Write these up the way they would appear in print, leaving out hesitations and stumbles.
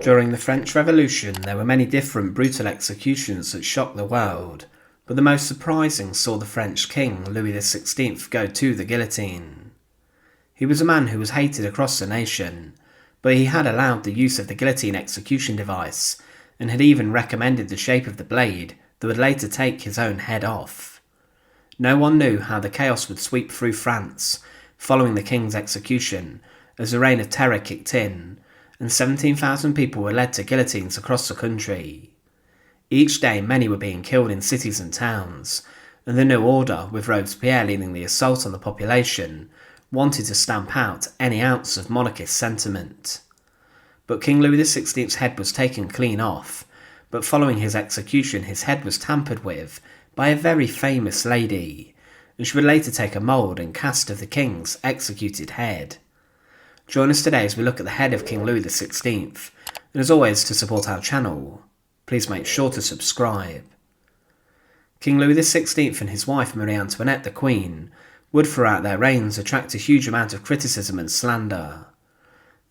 During the French Revolution, there were many different brutal executions that shocked the world, but the most surprising saw the French king, Louis XVI, go to the guillotine. He was a man who was hated across the nation, but he had allowed the use of the guillotine execution device, and had even recommended the shape of the blade that would later take his own head off. No one knew how the chaos would sweep through France following the king's execution, as the reign of terror kicked in, and 17,000 people were led to guillotines across the country. Each day many were being killed in cities and towns, and the new order, with Robespierre leading the assault on the population, wanted to stamp out any ounce of monarchist sentiment. But King Louis XVI's head was taken clean off, but following his execution his head was tampered with by a very famous lady, and she would later take a mould and cast of the king's executed head. Join us today as we look at the head of King Louis XVI, and as always, to support our channel, please make sure to subscribe. King Louis XVI and his wife Marie Antoinette, the Queen, would throughout their reigns attract a huge amount of criticism and slander.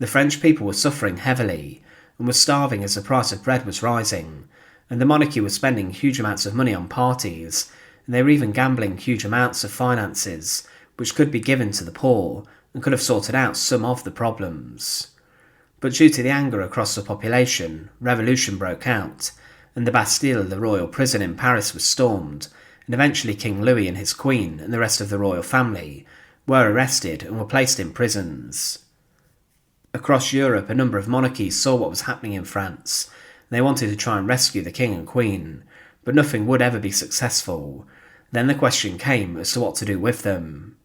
The French people were suffering heavily, and were starving as the price of bread was rising, and the monarchy was spending huge amounts of money on parties, and they were even gambling huge amounts of finances, which could be given to the poor, and could have sorted out some of the problems. But due to the anger across the population, revolution broke out, and the Bastille, the royal prison in Paris, was stormed, and eventually King Louis and his queen and the rest of the royal family were arrested and were placed in prisons. Across Europe, a number of monarchies saw what was happening in France, and they wanted to try and rescue the king and queen, but nothing would ever be successful. Then the question came as to what to do with them.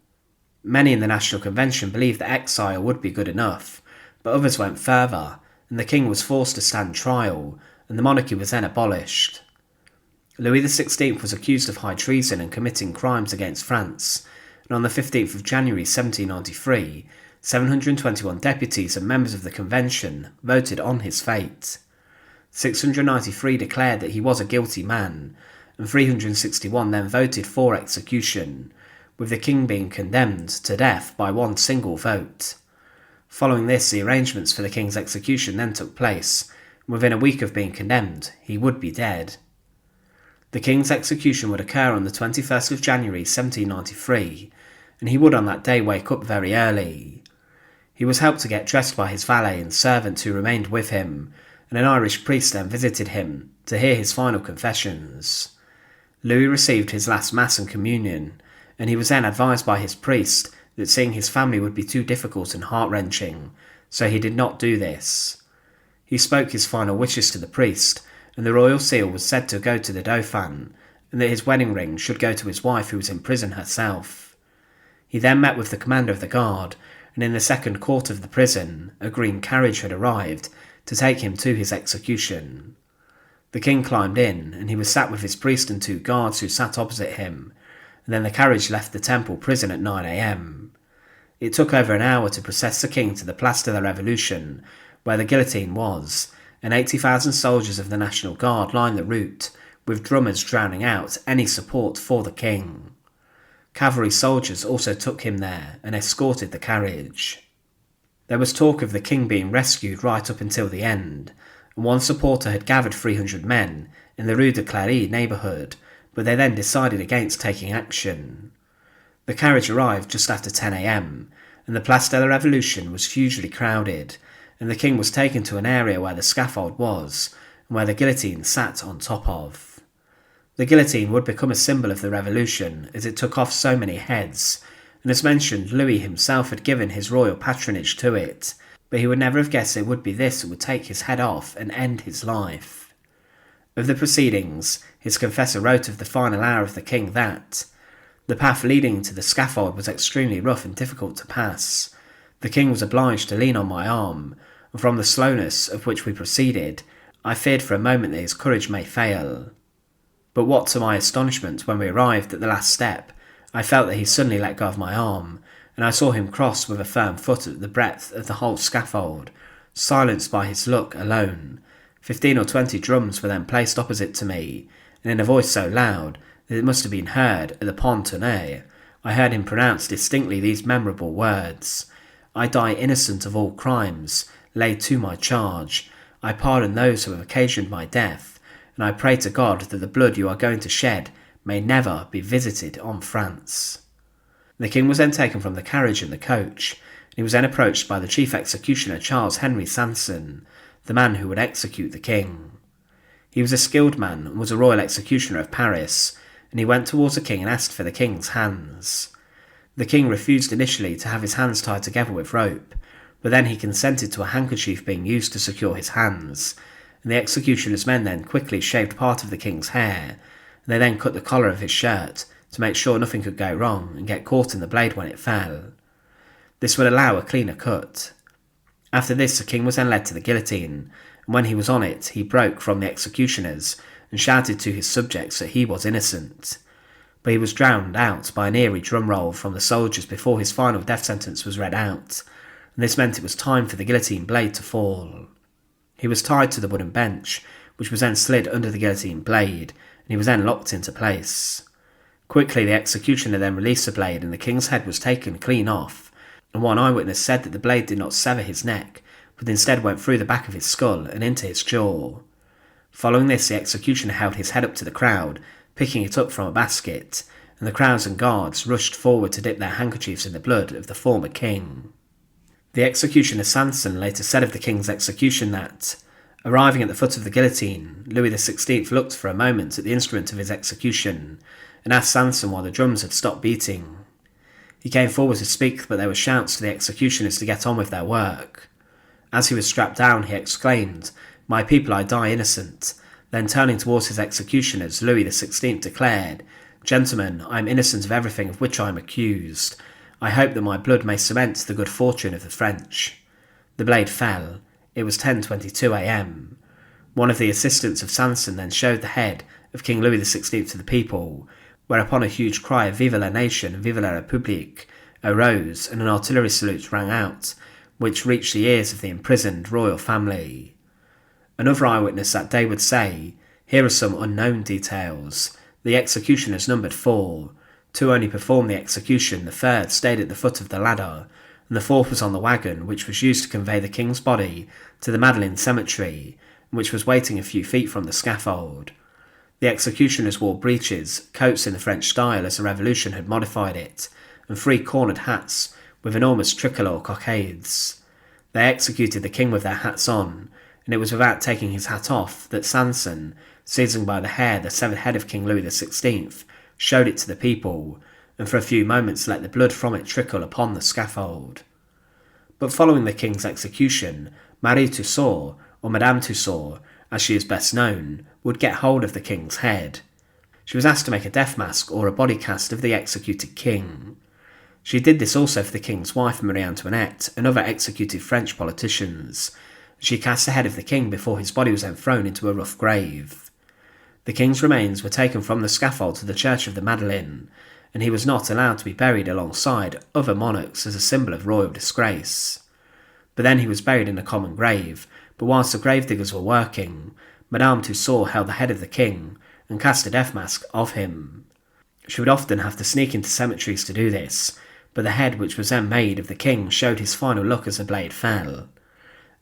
Many in the National Convention believed that exile would be good enough, but others went further, and the king was forced to stand trial, and the monarchy was then abolished. Louis XVI was accused of high treason and committing crimes against France, and on the 15th of January 1793, 721 deputies and members of the Convention voted on his fate. 693 declared that he was a guilty man, and 361 then voted for execution, with the king being condemned to death by one single vote. Following this, the arrangements for the king's execution then took place, and within a week of being condemned, he would be dead. The king's execution would occur on the 21st of January 1793, and he would on that day wake up very early. He was helped to get dressed by his valet and servant who remained with him, and an Irish priest then visited him to hear his final confessions. Louis received his last mass and communion, and he was then advised by his priest that seeing his family would be too difficult and heart-wrenching, so he did not do this. He spoke his final wishes to the priest, and the royal seal was said to go to the Dauphin, and that his wedding ring should go to his wife who was in prison herself. He then met with the commander of the guard, and in the second court of the prison, a green carriage had arrived to take him to his execution. The king climbed in, and he was sat with his priest and 2 guards who sat opposite him, and then the carriage left the Temple prison at 9 a.m. It took over an hour to process the king to the Place de la Révolution, where the guillotine was, and 80,000 soldiers of the National Guard lined the route, with drummers drowning out any support for the king. Cavalry soldiers also took him there and escorted the carriage. There was talk of the king being rescued right up until the end, and one supporter had gathered 300 men in the Rue de Cléry neighbourhood, but they then decided against taking action. The carriage arrived just after 10 a.m, and the Place de la Révolution was hugely crowded, and the king was taken to an area where the scaffold was, and where the guillotine sat on top of. The guillotine would become a symbol of the revolution as it took off so many heads, and as mentioned, Louis himself had given his royal patronage to it, but he would never have guessed it would be this that would take his head off and end his life. Of the proceedings, his confessor wrote of the final hour of the king that the path leading to the scaffold was extremely rough and difficult to pass. The king was obliged to lean on my arm, and from the slowness of which we proceeded, I feared for a moment that his courage may fail. But what to my astonishment, when we arrived at the last step, I felt that he suddenly let go of my arm, and I saw him cross with a firm foot at the breadth of the whole scaffold, silenced by his look alone. 15 or 20 drums were then placed opposite to me, and in a voice so loud that it must have been heard at the Pont Tournai, I heard him pronounce distinctly these memorable words: "I die innocent of all crimes laid to my charge. I pardon those who have occasioned my death, and I pray to God that the blood you are going to shed may never be visited on France." The king was then taken from the carriage and the coach, and he was then approached by the chief executioner Charles Henry Sanson, the man who would execute the king. He was a skilled man and was a royal executioner of Paris, and he went towards the king and asked for the king's hands. The king refused initially to have his hands tied together with rope, but then he consented to a handkerchief being used to secure his hands, and the executioner's men then quickly shaved part of the king's hair, and they then cut the collar of his shirt to make sure nothing could go wrong and get caught in the blade when it fell. This would allow a cleaner cut. After this, the king was then led to the guillotine, and when he was on it, he broke from the executioners and shouted to his subjects that he was innocent. But he was drowned out by an eerie drum roll from the soldiers before his final death sentence was read out, and this meant it was time for the guillotine blade to fall. He was tied to the wooden bench, which was then slid under the guillotine blade, and he was then locked into place. Quickly, the executioner then released the blade, and the king's head was taken clean off, and one eyewitness said that the blade did not sever his neck, but instead went through the back of his skull and into his jaw. Following this, the executioner held his head up to the crowd, picking it up from a basket, and the crowds and guards rushed forward to dip their handkerchiefs in the blood of the former king. The executioner Sanson later said of the king's execution that, arriving at the foot of the guillotine, Louis XVI looked for a moment at the instrument of his execution and asked Sanson why the drums had stopped beating. He came forward to speak, but there were shouts to the executioners to get on with their work. As he was strapped down, he exclaimed, "My people, I die innocent." Then turning towards his executioners, Louis XVI declared, "Gentlemen, I am innocent of everything of which I am accused. I hope that my blood may cement the good fortune of the French." The blade fell. It was 10:22 a.m. One of the assistants of Sanson then showed the head of King Louis XVI to the people, whereupon a huge cry of "Vive la nation, vive la République" arose, and an artillery salute rang out, which reached the ears of the imprisoned royal family. Another eyewitness that day would say, "Here are some unknown details. The executioners numbered 4. 2 only performed the execution, the 3rd stayed at the foot of the ladder, and the 4th was on the wagon which was used to convey the king's body to the Madeleine Cemetery, and which was waiting a few feet from the scaffold. The executioners wore breeches, coats in the French style as the Revolution had modified it, and 3-cornered hats with enormous tricolour cockades. They executed the king with their hats on, and it was without taking his hat off that Sanson, seizing by the hair the severed head of King Louis XVI, showed it to the people, and for a few moments let the blood from it trickle upon the scaffold. But following the king's execution, Marie Tussaud, or Madame Tussaud, as she is best known, would get hold of the king's head. She was asked to make a death mask or a body cast of the executed king. She did this also for the king's wife Marie Antoinette and other executed French politicians. She cast the head of the king before his body was then thrown into a rough grave. The king's remains were taken from the scaffold to the church of the Madeleine, and he was not allowed to be buried alongside other monarchs as a symbol of royal disgrace. But then he was buried in a common grave, but whilst the gravediggers were working, Madame Tussaud held the head of the king and cast a death mask of him. She would often have to sneak into cemeteries to do this, but the head which was then made of the king showed his final look as the blade fell.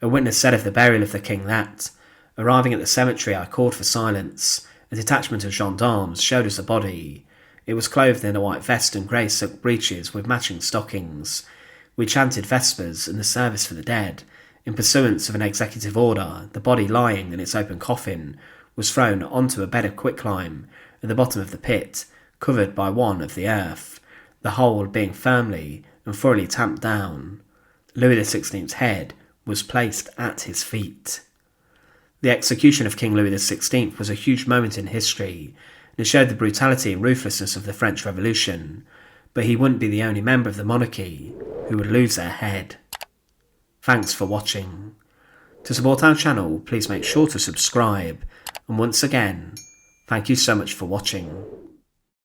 A witness said of the burial of the king that, "Arriving at the cemetery, I called for silence. A detachment of gendarmes showed us the body. It was clothed in a white vest and grey silk breeches with matching stockings. We chanted vespers and the service for the dead. In pursuance of an executive order, the body lying in its open coffin was thrown onto a bed of quicklime at the bottom of the pit, covered by one of the earth, the whole being firmly and thoroughly tamped down. Louis XVI's head was placed at his feet." The execution of King Louis XVI was a huge moment in history, and it showed the brutality and ruthlessness of the French Revolution, but he wouldn't be the only member of the monarchy who would lose their head. Thanks for watching. To support our channel, please make sure to subscribe, and once again, thank you so much for watching.